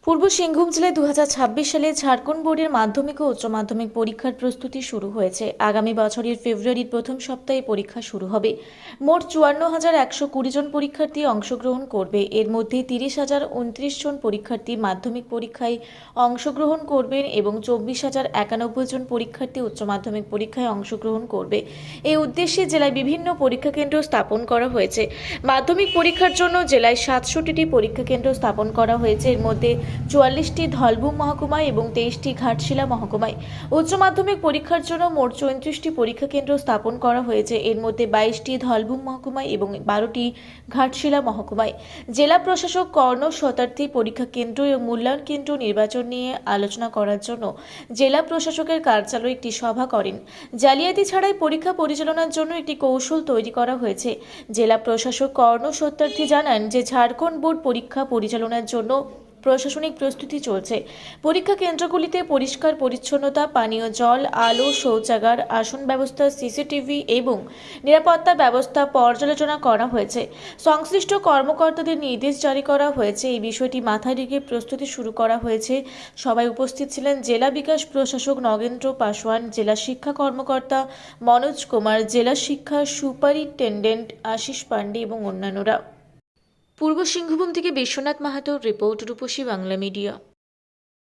পূর্ব সিংভূম জেলায় 2026 সালে ঝাড়খণ্ড বোর্ডের মাধ্যমিক ও উচ্চ মাধ্যমিক পরীক্ষার প্রস্তুতি শুরু হয়েছে। আগামী বছরের ফেব্রুয়ারির প্রথম সপ্তাহে পরীক্ষা শুরু হবে। মোট 54,120 জন পরীক্ষার্থী অংশগ্রহণ করবে। এর মধ্যে 30,029 জন পরীক্ষার্থী মাধ্যমিক পরীক্ষায় অংশগ্রহণ করবেন এবং 24,091 জন পরীক্ষার্থী উচ্চ মাধ্যমিক পরীক্ষায় অংশগ্রহণ করবে। এই উদ্দেশ্যে জেলায় বিভিন্ন পরীক্ষা কেন্দ্র স্থাপন করা হয়েছে। মাধ্যমিক পরীক্ষার জন্য জেলায় 67টি পরীক্ষা কেন্দ্র স্থাপন করা হয়েছে। এর মধ্যে 44টি ধলভূম মহকুমায় এবং 23টি ঘাটশিলা মহকুমায়। উচ্চ মাধ্যমিক পরীক্ষার জন্য মোট 34টি পরীক্ষা কেন্দ্র স্থাপন করা হয়েছে। এর মধ্যে 22টি ধলভূম মহকুমায় এবং 12টি ঘাটশিলা মহকুমায়। জেলা প্রশাসক কর্ণ শতার্থী পরীক্ষা কেন্দ্র এবং মূল্যায়ন কেন্দ্র নির্বাচন নিয়ে আলোচনা করার জন্য জেলা প্রশাসকের কার্যালয়ে একটি সভা করেন। জালিয়াতি ছাড়াই পরীক্ষা পরিচালনার জন্য একটি কৌশল তৈরি করা হয়েছে। জেলা প্রশাসক কর্ণ শতার্থী জানান যে ঝাড়খণ্ড বোর্ড পরীক্ষা পরিচালনার জন্য প্রশাসনিক প্রস্তুতি চলছে। পরীক্ষা কেন্দ্রগুলিতে পরিষ্কার পরিচ্ছন্নতা, পানীয় জল, আলো, শৌচাগার, আসন ব্যবস্থা, সিসিটিভি এবং নিরাপত্তা ব্যবস্থা পর্যালোচনা করা হয়েছে। সংশ্লিষ্ট কর্মকর্তাদের নির্দেশ জারি করা হয়েছে। এই বিষয়টি মাথায় রেখে প্রস্তুতি শুরু করা হয়েছে। সবাই উপস্থিত ছিলেন জেলা বিকাশ প্রশাসক নগেন্দ্র পাসওয়ান, জেলা শিক্ষা কর্মকর্তা মনোজ কুমার, জেলা শিক্ষা সুপারিনটেন্ডেন্ট আশিস পান্ডে এবং অন্যান্যরা। পূর্ব সিংভূম থেকে বিশ্বনাথ মাহাতোর রিপোর্ট, রূপসী বাংলা মিডিয়া।